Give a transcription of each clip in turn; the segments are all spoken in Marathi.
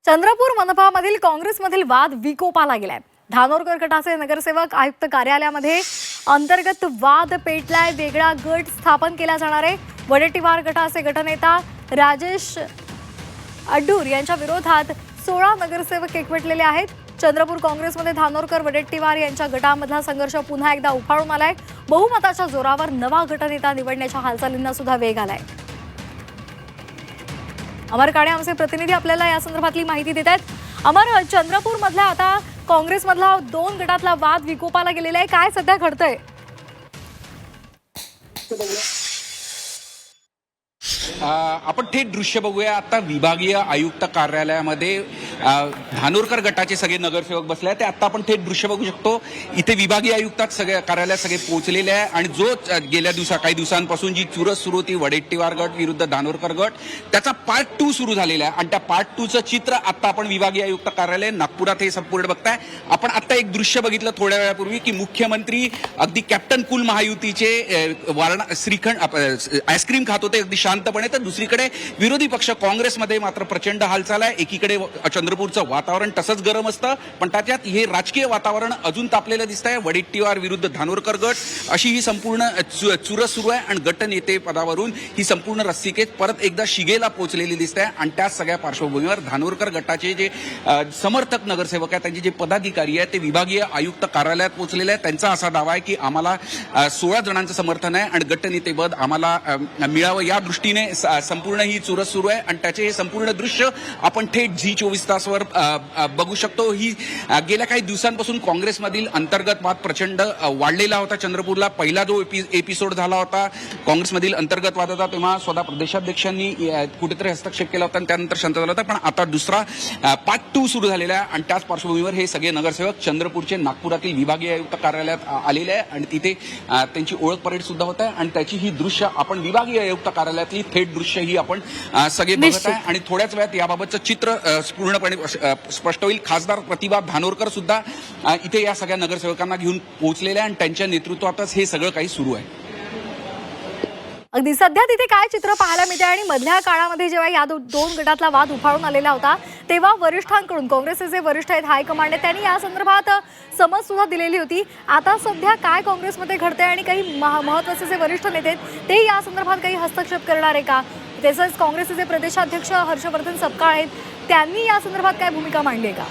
चंद्रपूर मनपामधील काँग्रेसमधील वाद विकोपाला गेलाय। धानोरकर गटाचे नगरसेवक आयुक्त कार्यालयामध्ये अंतर्गत वाद पेटलाय। वेगळा गट स्थापन केला जाणार आहे। वडेट्टीवार गटाचे गटनेता राजेश अड्डूर यांच्या विरोधात 16 नगरसेवक एकवटलेले आहेत। चंद्रपूर काँग्रेसमध्ये धानोरकर वडेट्टीवार यांच्या गटामधला संघर्ष पुन्हा एकदा उफाळून आलाय। बहुमताच्या जोरावर नवा गटनेता निवडण्याच्या हालचालींना सुद्धा वेग आलाय। अमर काळे आमचे प्रतिनिधी आपल्याला या संदर्भातली माहिती देत आहेत। अमर, चंद्रपूर मधला आता काँग्रेस मधला 2 गटातला वाद विकोपाला गेलेला आहे, काय सध्या घडतंय? आपण थेट दृश्य बघूया। आता विभागीय आयुक्त कार्यालयामध्ये धानोरकर गटाचे सगळे नगरसेवक बसले आहेत। ते आता आपण थेट दृश्य बघू शकतो। इथे विभागीय आयुक्तात सगळे कार्यालयात सगळे पोहोचलेले आहे आणि जो गेल्या काही दिवसांपासून जी चुरस सुरू होती वडेट्टीवार गट विरुद्ध धानोरकर गट, त्याचा पार्ट 2 सुरू झालेला आहे आणि त्या पार्ट 2चं चित्र आता आपण विभागीय आयुक्त कार्यालय नागपुरात हे संपूर्ण बघताय। आपण आता एक दृश्य बघितलं थोड्या वेळापूर्वी की मुख्यमंत्री अगदी कॅप्टन कूल महायुतीचे श्रीखंड आईस्क्रीम खात होते अगदी शांतपणे, तर दुसरीकडे विरोधी पक्ष काँग्रेसमध्ये मात्र प्रचंड हालचाल आहे। एकीकडे चंद्रपूरचं वातावरण तसंच गरम असतं, पण त्याच्यात हे राजकीय वातावरण अजून तापलेलं दिसतंय। वडेट्टीवार विरुद्ध धानोरकर गट अशी ही संपूर्ण चुरस सुरू आहे आणि गटनेते पदावरून ही संपूर्ण रस्सीखेच परत एकदा शिगेला पोहोचलेली दिसते आहे। आणि त्या सगळ्या पार्श्वभूमीवर धानोरकर गटाचे जे समर्थक नगरसेवक आहेत, त्यांचे जे पदाधिकारी आहेत, ते विभागीय आयुक्त कार्यालयात पोहोचलेले आहेत। त्यांचा असा दावा आहे की आम्हाला 16 जणांचं समर्थन आहे आणि गटनेतेपद आम्हाला मिळावं या दृष्टीने संपूर्ण ही चुरस सुरू आहे। आणि त्याचे हे संपूर्ण दृश्य आपण थेट झी24 तासवर बघू शकतो। ही गेल्या काही दिवसांपासून काँग्रेसमधील अंतर्गत वाद प्रचंड वाढलेला होता। चंद्रपूरला पहिला जो एपिसोड झाला होता काँग्रेसमधील अंतर्गत वादाचा, तेव्हा स्वतः प्रदेशाध्यक्षांनी कुठेतरी हस्तक्षेप केला होता आणि त्यानंतर शांत झाला होता। पण आता दुसरा पार्ट 2 सुरू झालेला आहे आणि त्याच पार्श्वभूमीवर हे सगळे नगरसेवक चंद्रपूरचे नागपुरातील विभागीय आयुक्त कार्यालयात आलेले आहे आणि तिथे त्यांची ओळख परेड सुद्धा होत आहे आणि त्याची ही दृश्य आपण विभागीय आयुक्त कार्यालयातली थेट दृश्य ही आपण सगळे बघत आहे। आणि थोड्याच वेळात याबाबतचं चित्र पूर्णपणे स्पष्ट होईल। खासदार प्रतिभा धानोरकर सुद्धा इथे या सगळ्या नगरसेवकांना घेऊन पोहोचलेले आहे आणि त्यांच्या नेतृत्वातच हे सगळं काही सुरू आहे। अगदी सध्या तिथे काय चित्र पाहायला मिळते आणि मधल्या काळामध्ये जेव्हा या 2 गटातला वाद उफाळून आलेला होता, तेव्हा वरिष्ठांकडून काँग्रेसचे जे वरिष्ठ आहेत, हायकमांड आहेत, त्यांनी या संदर्भात समज सुद्धा दिलेली होती। आता सध्या काय काँग्रेसमध्ये घडतंय आणि काही महत्त्वाचे जे वरिष्ठ नेते आहेत ते या संदर्भात काही हस्तक्षेप करणार आहे का? तसंच काँग्रेसचे जे प्रदेशाध्यक्ष हर्षवर्धन सपकाळ आहेत, त्यांनी या संदर्भात काय भूमिका मांडली आहे का?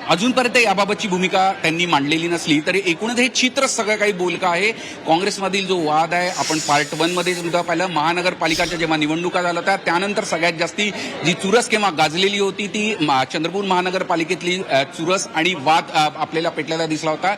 अजूनपर्यंत याबाबतची भूमिका त्यांनी मांडलेली नसली तरी एकूणच हे चित्र सगळं काही बोलकं आहे। काँग्रेसमधील जो वाद आहे, आपण पार्ट 1 मध्ये सुद्धा पाहिलं। महानगरपालिकाच्या जेव्हा निवडणुका झाल्या होत्या त्यानंतर सगळ्यात जास्ती जी चुरस किंवा गाजलेली होती ती चंद्रपूर महानगरपालिकेतली चुरस आणि वाद आपल्याला पेटलेला दिसला होता।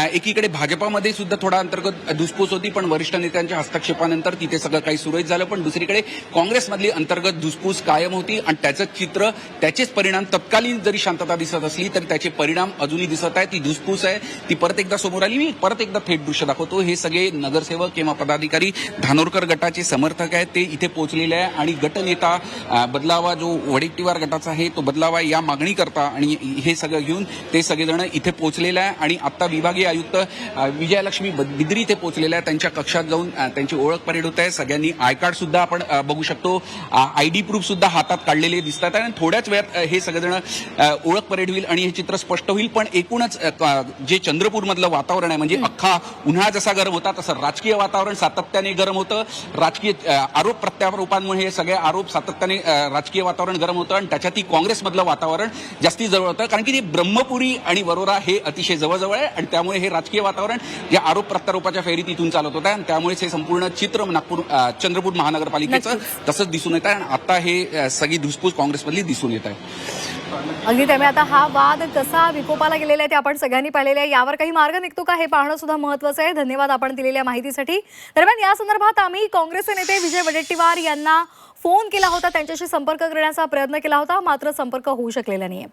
एकीकडे भाजपामध्ये सुद्धा थोडा अंतर्गत धुसफूस होती, पण वरिष्ठ नेत्यांच्या हस्तक्षेपानंतर तिथे सगळं काही सुरळीत झालं। पण दुसरीकडे काँग्रेसमधली अंतर्गत धुसफूस कायम होती आणि त्याचं चित्र, त्याचेच परिणाम तत्कालीन जरी शांतता दिसत असली तरी त्याचे परिणाम अजूनही दिसत आहे। ती धुसफूस आहे ती परत एकदा समोर आली। मी परत एकदा थेट दृश्य दाखवतो। हे सगळे नगरसेवक किंवा पदाधिकारी धानोरकर गटाचे समर्थक आहेत, ते इथे पोहोचलेले आहे आणि गटनेता बदलावा जो वडेट्टीवार गटाचा आहे तो बदलावा या मागणी करता आणि हे सगळं घेऊन ते सगळेजण इथे पोहोचलेले आहे। आणि आता विभागीय आयुक्त विजयलक्ष्मी बिद्री इथे पोहोचलेल्या आहे। त्यांच्या कक्षात जाऊन त्यांची ओळख परेड होत आहे। सगळ्यांनी आय कार्ड सुद्धा आपण बघू शकतो, ID प्रूफ सुद्धा हातात काढलेले दिसतात आणि थोड्याच वेळात हे सगळेजण ओळख परेड होईल आणि हे चित्र स्पष्ट होईल। पण एकूणच जे चंद्रपूर मधलं वातावरण आहे, म्हणजे अख्खा उन्हाळा जसा गरम होता तसं राजकीय वातावरण सातत्याने गरम होतं। राजकीय आरोप प्रत्यारोपांमुळे हे सगळे आरोप सातत्याने राजकीय वातावरण गरम होतं आणि त्याच्यातही काँग्रेसमधलं वातावरण जास्ती जवळ होतं, कारण की ते ब्रह्मपुरी आणि वरोरा हे अतिशय जवळजवळ आहे आणि त्यामुळे हे राजकीय वातावरण या आरोप प्रत्यारोपाच्या फेरीत इथून चालत होतं आणि त्यामुळेच हे संपूर्ण चित्र चंद्रपूर महानगरपालिकेचं तसंच दिसून येत आहे आणि आता हे सगळी धुसफूस काँग्रेसमधली दिसून येत आहे। अगदी त्यामुळे आता हा वाद कसा विकोपाला गेलेला आहे ते आपण सगळ्यांनी पाहिलेलं आहे। यावर काही मार्ग निघतो का हे पाहणं सुद्धा महत्त्वाचं आहे। धन्यवाद आपण दिलेल्या माहितीसाठी। दरम्यान या संदर्भात आम्ही काँग्रेसचे नेते विजय वडेट्टीवार यांना फोन केला होता, त्यांच्याशी संपर्क करण्याचा प्रयत्न केला होता, मात्र संपर्क होऊ शकलेला नाहीये।